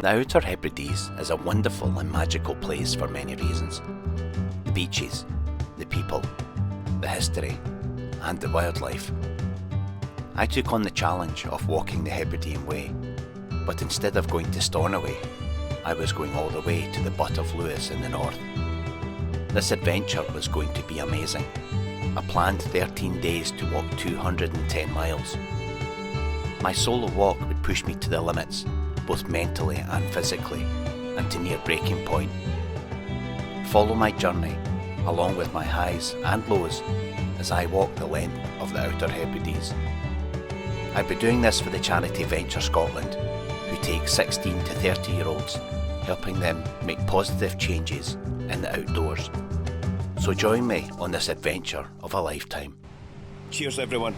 The Outer Hebrides is a wonderful and magical place for many reasons. The beaches, the people, the history, and the wildlife. I took on the challenge of walking the Hebridean Way, but instead of going to Stornoway, I was going all the way to the Butt of Lewis in the north. This adventure was going to be amazing. I planned 13 days to walk 210 miles. My solo walk would push me to the limits, both mentally and physically, and to near breaking point. Follow my journey, along with my highs and lows, as I walk the length of the Outer Hebrides. I'll be doing this for the charity Venture Scotland, who take 16 to 30-year-olds, helping them make positive changes in the outdoors. So join me on this adventure of a lifetime. Cheers, everyone.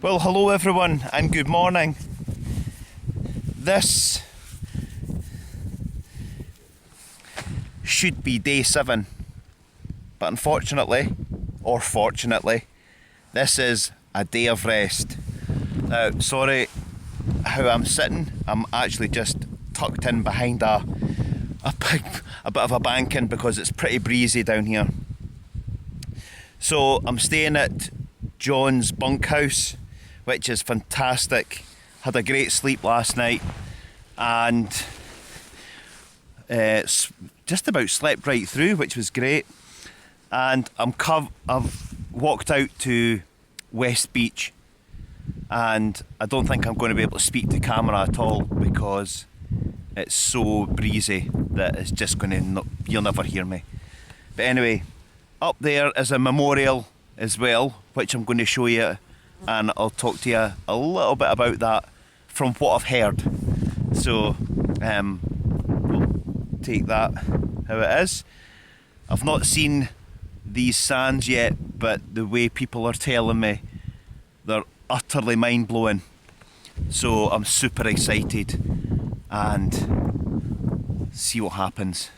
Well, hello everyone and good morning. This should be day 7, but unfortunately, or fortunately, this is a day of rest. Now, sorry how I'm sitting, I'm actually just tucked in behind a bit of a banking because it's pretty breezy down here. So I'm staying at John's bunkhouse, which is fantastic. Had a great sleep last night and just about slept right through, which was great. And I've walked out to West Beach, and I don't think I'm going to be able to speak to camera at all because it's so breezy that it's just going to you'll never hear me. But anyway, up there is a memorial as well, which I'm going to show you, and I'll talk to you a little bit about that from what I've heard. So we'll take that how it is. I've not seen these sands yet, but the way people are telling me, they're utterly mind-blowing. So I'm super excited and see what happens.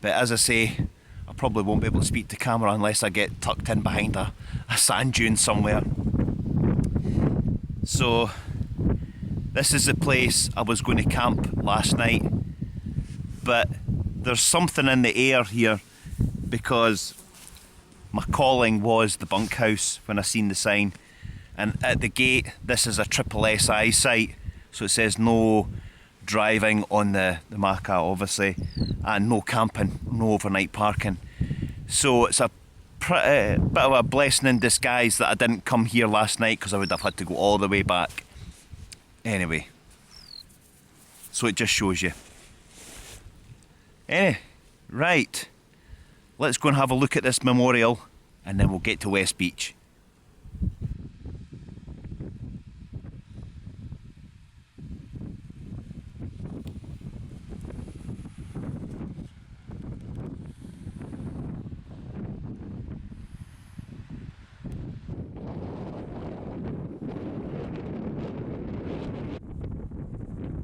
But as I say, I probably won't be able to speak to camera unless I get tucked in behind a sand dune somewhere. So this is the place I was going to camp last night, but there's something in the air here because my calling was the bunkhouse when I seen the sign, and at the gate this is a triple SI site, so it says no driving on the Maca obviously, and no camping, no overnight parking. So it's a bit of a blessing in disguise that I didn't come here last night, because I would have had to go all the way back. Anyway, so it just shows you. Right, let's go and have a look at this memorial and then we'll get to West Beach.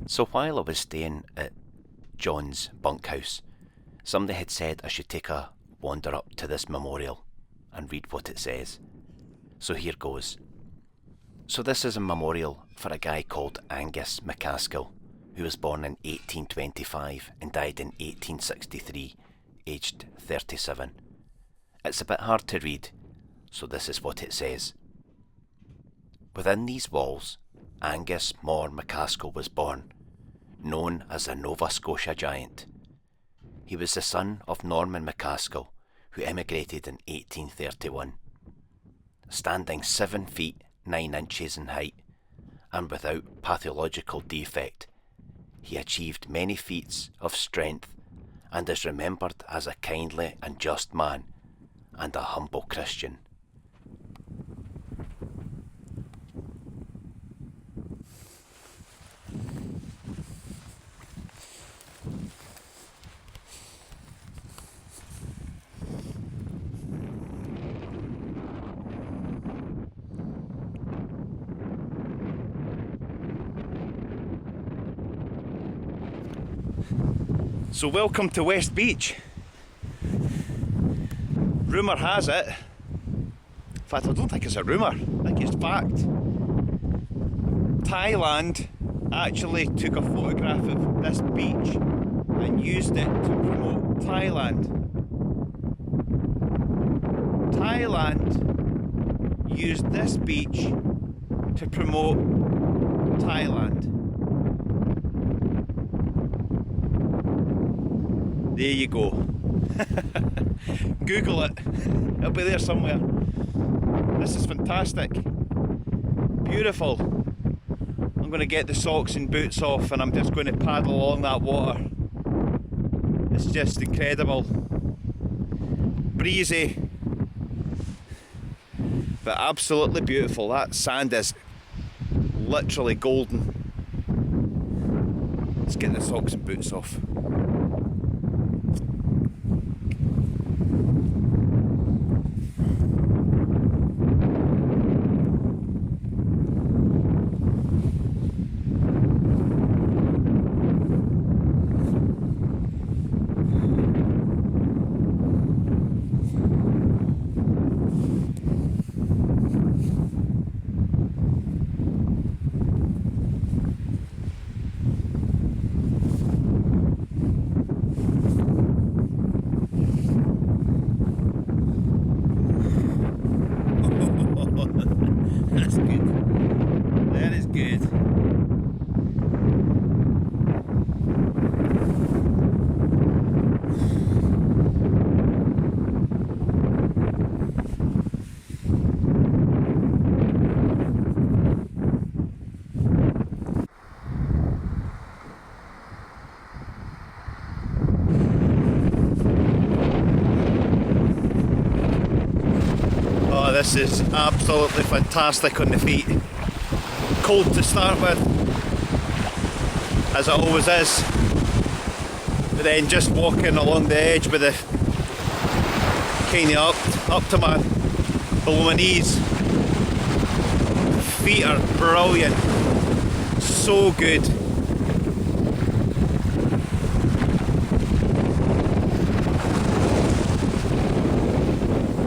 So while I was staying at John's bunkhouse, somebody had said I should take a wander up to this memorial and read what it says. So here goes. So this is a memorial for a guy called Angus McCaskill, who was born in 1825 and died in 1863, aged 37. It's a bit hard to read, so this is what it says. Within these walls, Angus More McCaskill was born, known as the Nova Scotia Giant. He was the son of Norman McCaskill, who emigrated in 1831. Standing 7 feet 9 inches in height and without pathological defect, he achieved many feats of strength and is remembered as a kindly and just man and a humble Christian. So welcome to West Beach. Rumour has it, in fact I don't think it's a rumour, I think it's fact, Thailand actually took a photograph of this beach and used it to promote Thailand. Thailand used this beach to promote Thailand. There you go. Google it. It'll be there somewhere. This is fantastic. Beautiful. I'm going to get the socks and boots off and I'm just going to paddle along that water. It's just incredible. Breezy. But absolutely beautiful. That sand is literally golden. Let's get the socks and boots off. That's good. That is good. Oh, this is absolutely fantastic on the feet. Cold to start with, as it always is, but then just walking along the edge with the kind of up to my below my knees. Feet are brilliant, so good.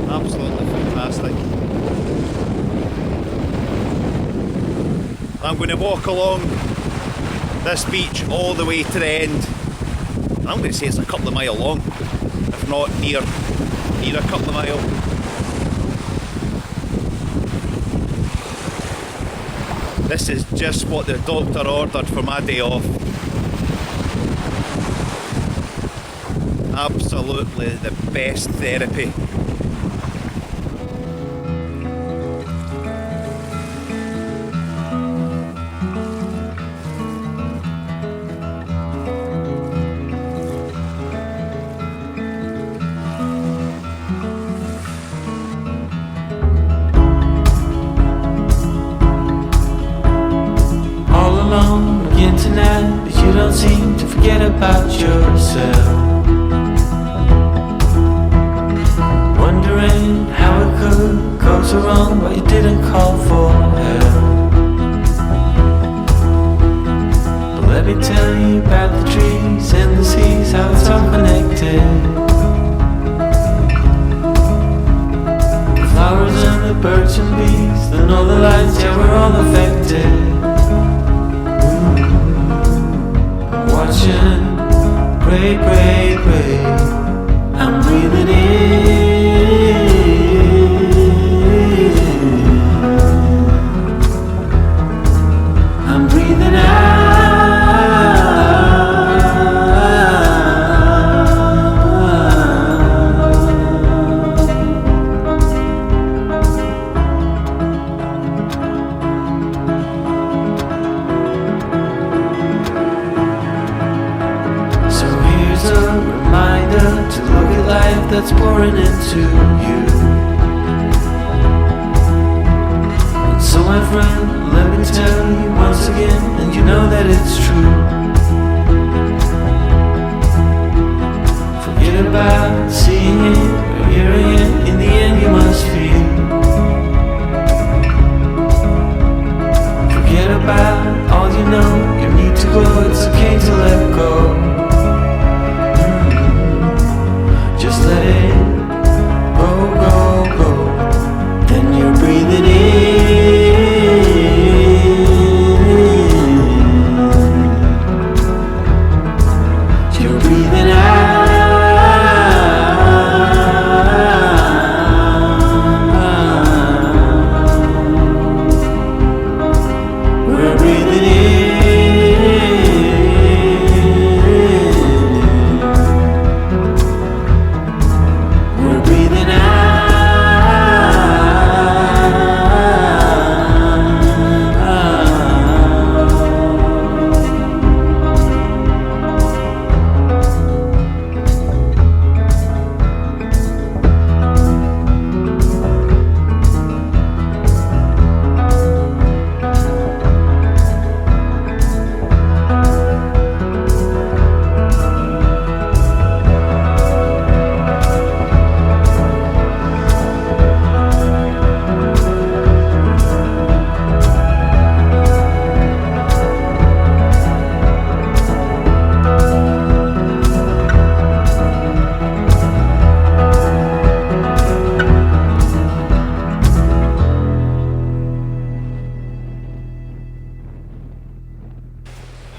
Absolutely fantastic. I'm going to walk along this beach all the way to the end. I'm going to say it's a couple of miles long, if not near a couple of miles. This is just what the doctor ordered for my day off. Absolutely the best therapy. But you don't seem to forget about yourself. Wondering how it could go so wrong, but you didn't call for help. But let me tell you about the trees and the seas, how it's all connected. The flowers and the birds and bees, the northern lights, yeah, we're all affected. Watching, pray, pray, pray. I'm breathing in. I'm breathing out. life that's pouring into you. And so my friend, let me tell you once again, and you know that it's true. Forget about seeing it or hearing it, in the end you must feel. Forget about all you know, you need to grow, it's okay to let go. Just let it go, go, go. Then you're breathing in. You're breathing out. We're breathing in. We're breathing out.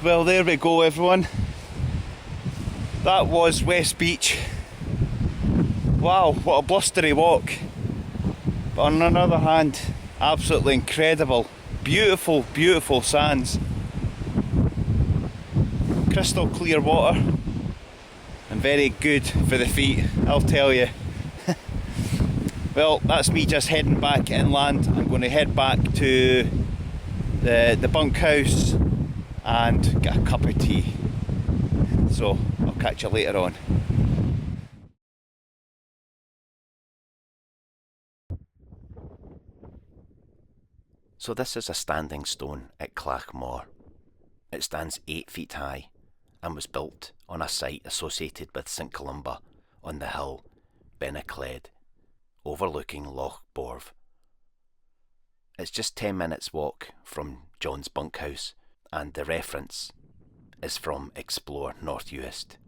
Well, there we go, everyone. That was West Beach. Wow, what a blustery walk. But on another hand, absolutely incredible, beautiful, beautiful sands. Crystal clear water and very good for the feet, I'll tell you. Well, that's me just heading back inland. I'm going to head back to the bunkhouse and get a cup of tea. So I'll catch you later on. So this is a standing stone at Clachmore. It stands 8 feet high and was built on a site associated with St Columba on the hill Benacled, overlooking Loch Borv. It's just 10 minutes walk from John's bunkhouse, and the reference is from Explore North-Uist.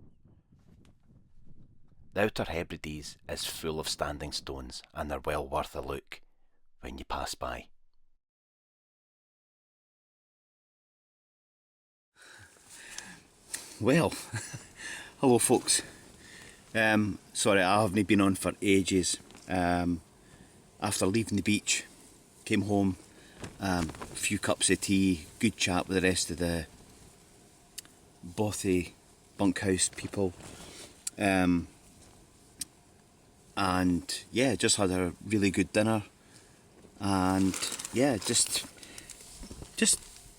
The Outer Hebrides is full of standing stones and they're well worth a look when you pass by. Well, hello folks. Sorry, I haven't been on for ages. After leaving the beach, came home, a few cups of tea, good chat with the rest of the bothy bunkhouse people, and yeah, just had a really good dinner, and yeah, just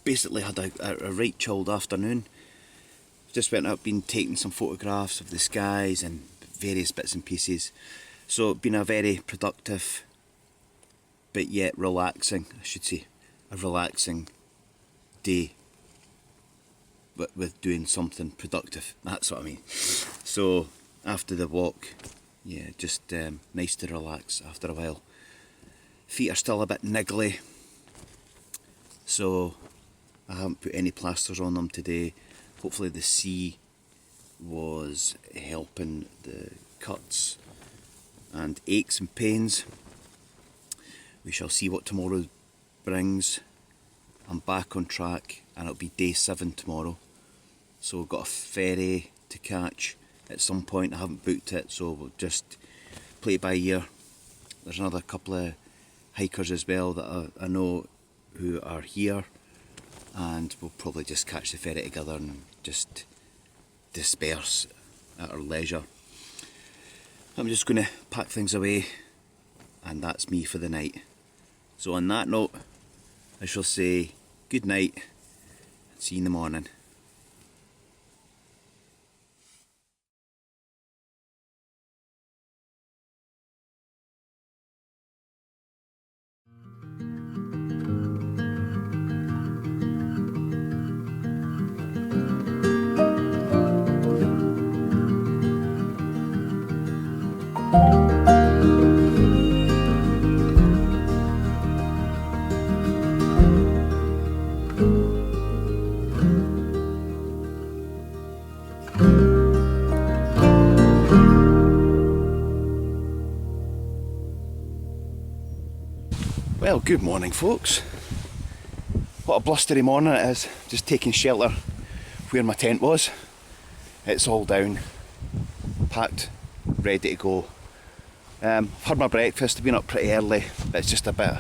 basically had a right chilled afternoon. Just went out, been taking some photographs of the skies and various bits and pieces, so it's been a very productive but yet relaxing, I should say, a relaxing day, but with doing something productive, that's what I mean. So after the walk, yeah, just nice to relax after a while. Feet are still a bit niggly, so I haven't put any plasters on them today. Hopefully the sea was helping the cuts and aches and pains. We shall see what tomorrow brings. I'm back on track and it'll be day 7 tomorrow. So we've got a ferry to catch at some point. I haven't booked it, so we'll just play it by ear. There's another couple of hikers as well that I know who are here, and we'll probably just catch the ferry together and just disperse at our leisure. I'm just going to pack things away, and that's me for the night. So on that note, I shall say good night and see you in the morning. Well, good morning, folks. What a blustery morning it is. Just taking shelter where my tent was. It's all down, packed, ready to go. I've had my breakfast, I've been up pretty early, but it's just a bit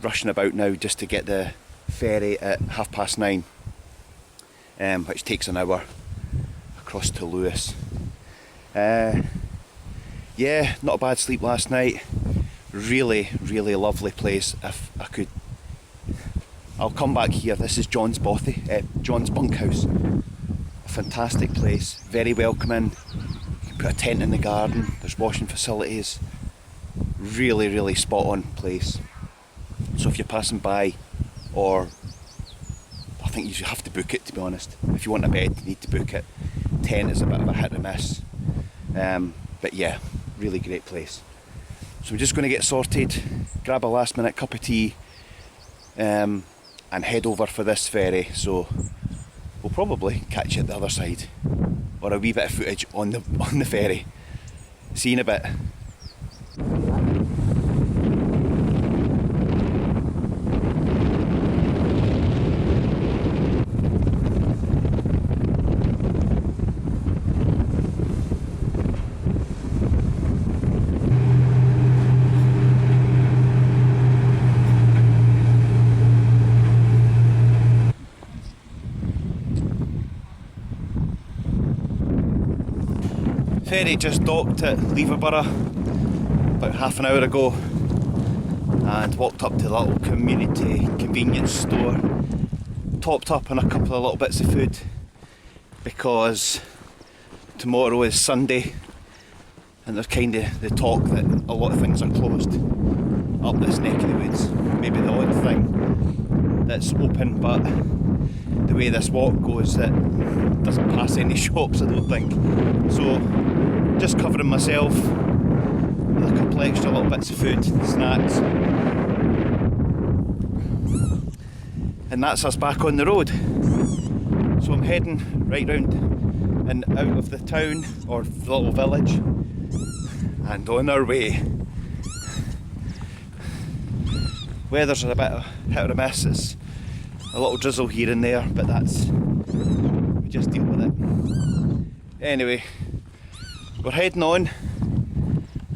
rushing about now just to get the ferry at 9:30, which takes an hour across to Lewis. Yeah, not a bad sleep last night. Really, really lovely place. If I could, I'll come back here. This is John's bunkhouse. A fantastic place, very welcoming. You can put a tent in the garden. There's washing facilities. Really, really spot on place. So if you're passing by, or I think you have to book it, to be honest. If you want a bed, you need to book it. Tent is a bit of a hit and miss. But yeah, really great place. So I'm just going to get sorted, grab a last minute cup of tea, and head over for this ferry. So we'll probably catch you at the other side, or a wee bit of footage on the ferry. See you in a bit. Ferry just docked at Leverborough about half an hour ago and walked up to the little community convenience store, topped up on a couple of little bits of food because tomorrow is Sunday and there's kind of the talk that a lot of things are closed up this neck of the woods. Maybe the odd thing that's open, but the way this walk goes, that doesn't pass any shops, I don't think. So just covering myself with a couple extra little bits of food, snacks, and that's us back on the road. So I'm heading right round and out of the town, or the little village, and on our way. Weather's a bit of hit or miss. It's a little drizzle here and there, but we just deal with it. Anyway, we're heading on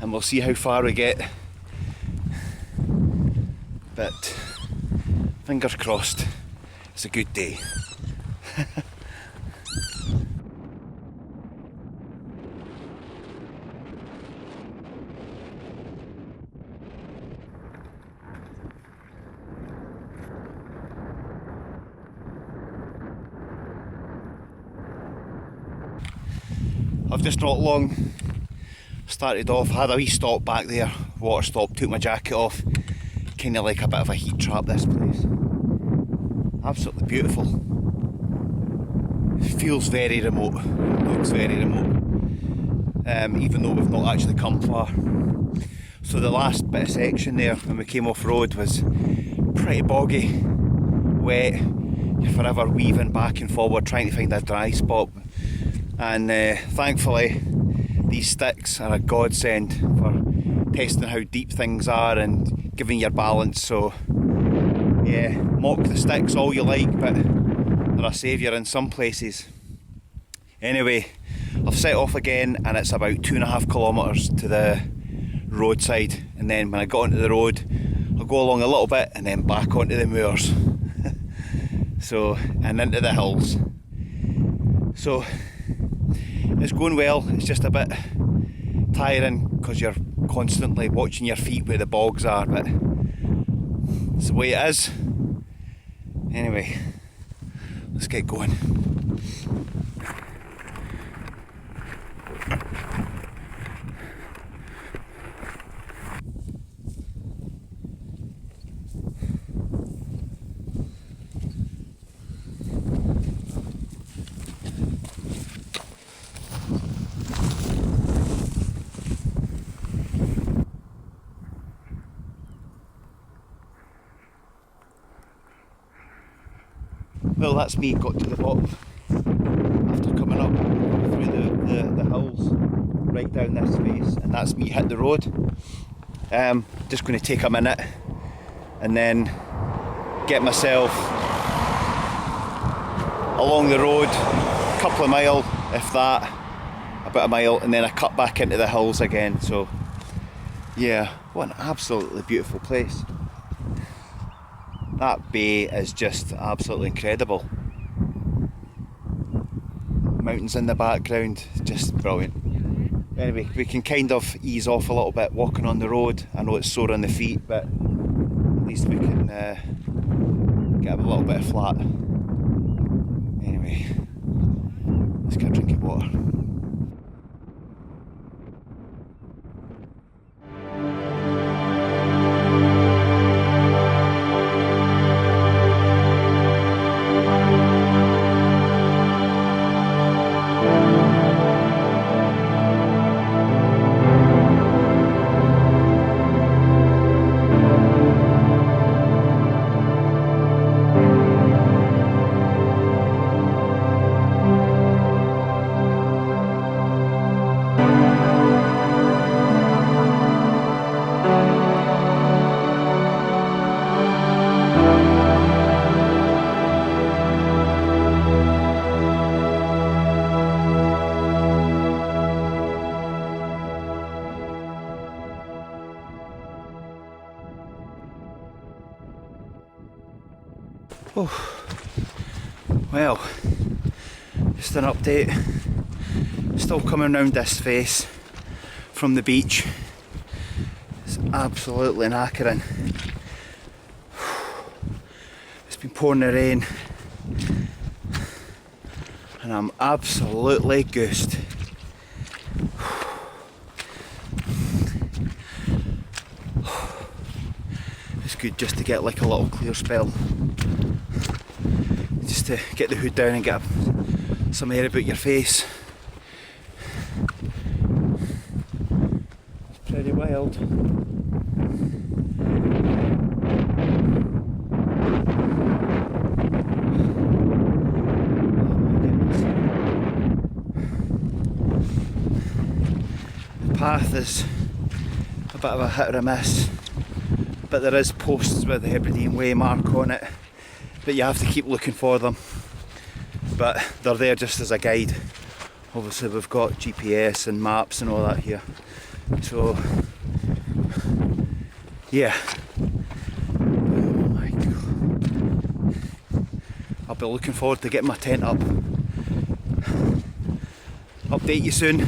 and we'll see how far we get, but fingers crossed it's a good day. I've just not long started off, had a wee stop back there, water stop, took my jacket off, kind of like a bit of a heat trap, this place. Absolutely beautiful. Feels very remote, looks very remote, even though we've not actually come far. So the last bit of section there when we came off road was pretty boggy, wet, you're forever weaving back and forward trying to find a dry spot. And thankfully these sticks are a godsend for testing how deep things are and giving your balance. So yeah, mock the sticks all you like, but they're a saviour in some places. Anyway, I've set off again and it's about 2.5 kilometres to the roadside, and then when I got onto the road I'll go along a little bit and then back onto the moors. So, and into the hills. So it's going well, it's just a bit tiring because you're constantly watching your feet where the bogs are, but it's the way it is. Anyway, let's get going. Well, that's me got to the bottom after coming up through the hills right down this face, and that's me hit the road. Just going to take a minute and then get myself along the road, a couple of mile, if that, about a mile, and then I cut back into the hills again. So yeah, what an absolutely beautiful place. That bay is just absolutely incredible. Mountains in the background, just brilliant. Anyway, we can kind of ease off a little bit walking on the road. I know it's sore on the feet, but at least we can get a little bit of flat. Anyway, let's get a drink of water. Oh, well, just an update. Still coming round this face from the beach. It's absolutely knackering. It's been pouring the rain and I'm absolutely goosed. It's good just to get like a little clear spell. Just to get the hood down and get some air about your face. It's pretty wild. The path is a bit of a hit or a miss, but there is posts with the Hebridean Way mark on it. But you have to keep looking for them, but they're there just as a guide. Obviously we've got GPS and maps and all that here, so yeah. Oh my god, I'll be looking forward to getting my tent up. Update you soon.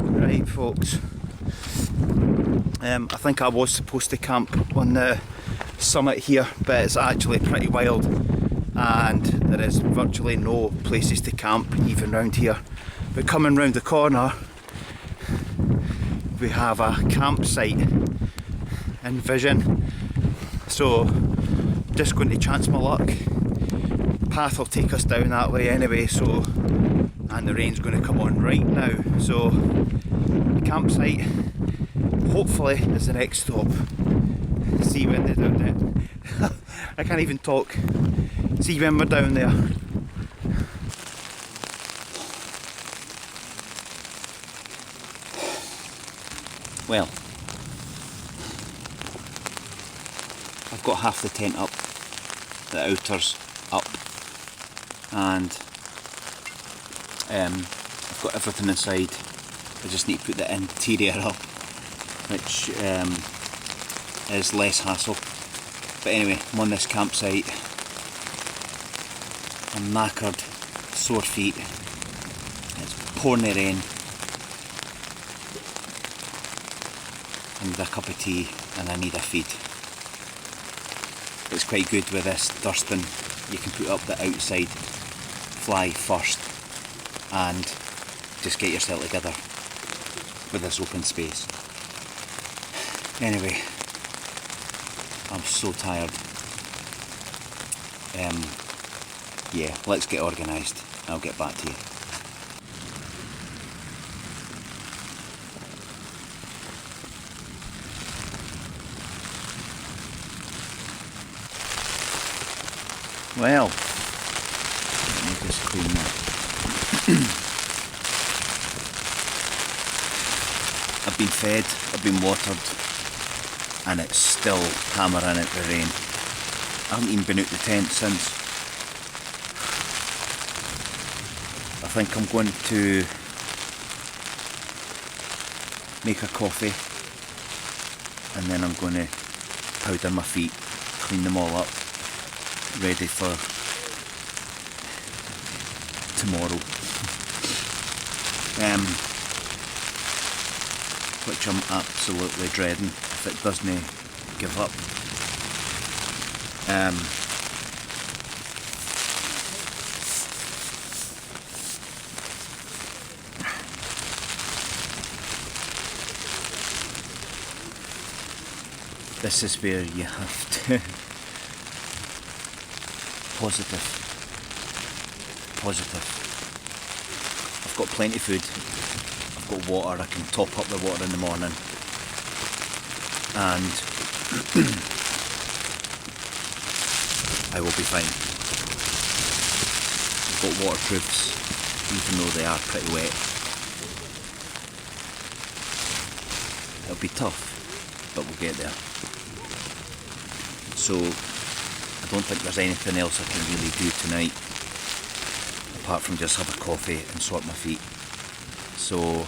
Right folks, I think I was supposed to camp on the summit here, but it's actually pretty wild and there is virtually no places to camp even round here. But coming round the corner we have a campsite in vision, so just going to chance my luck. Path will take us down that way anyway, so, and the rain's going to come on right now, so the campsite hopefully is the next stop. See when they're down there. I can't even talk. See when we're down there. Well, I've got half the tent up, the outer's up, and I've got everything inside. I just need to put the interior up, which is less hassle. But anyway, I'm on this campsite. I'm knackered, sore feet, it's pouring the rain. I need a cup of tea and I need a feed. It's quite good with this dustbin. You can put up the outside fly first and just get yourself together with this open space. Anyway, I'm so tired. Yeah, let's get organised. I'll get back to you. Well, let me just clean that. I've been fed, I've been watered, and it's still hammering out the rain. I haven't even been out the tent since. I think I'm going to make a coffee, and then I'm going to powder my feet, clean them all up, ready for tomorrow. Which I'm absolutely dreading if it doesn't give up. This is where you have to positive. I've got plenty of food, I've got water, I can top up the water in the morning, and I will be fine. I've got waterproofs, even though they are pretty wet. It'll be tough, but we'll get there. So I don't think there's anything else I can really do tonight apart from just have a coffee and sort my feet. So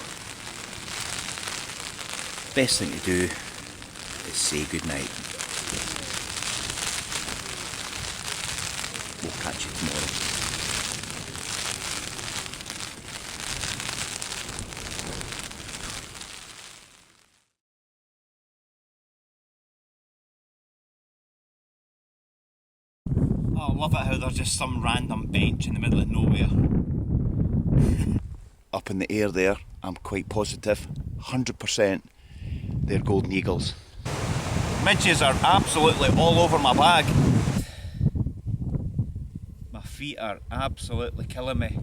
best thing to do is say goodnight. We'll catch you tomorrow. Oh, I love it how there's just some random bench in the middle of nowhere. Up in the air there, I'm quite positive, 100% they're golden eagles. Midges are absolutely all over my bag. My feet are absolutely killing me.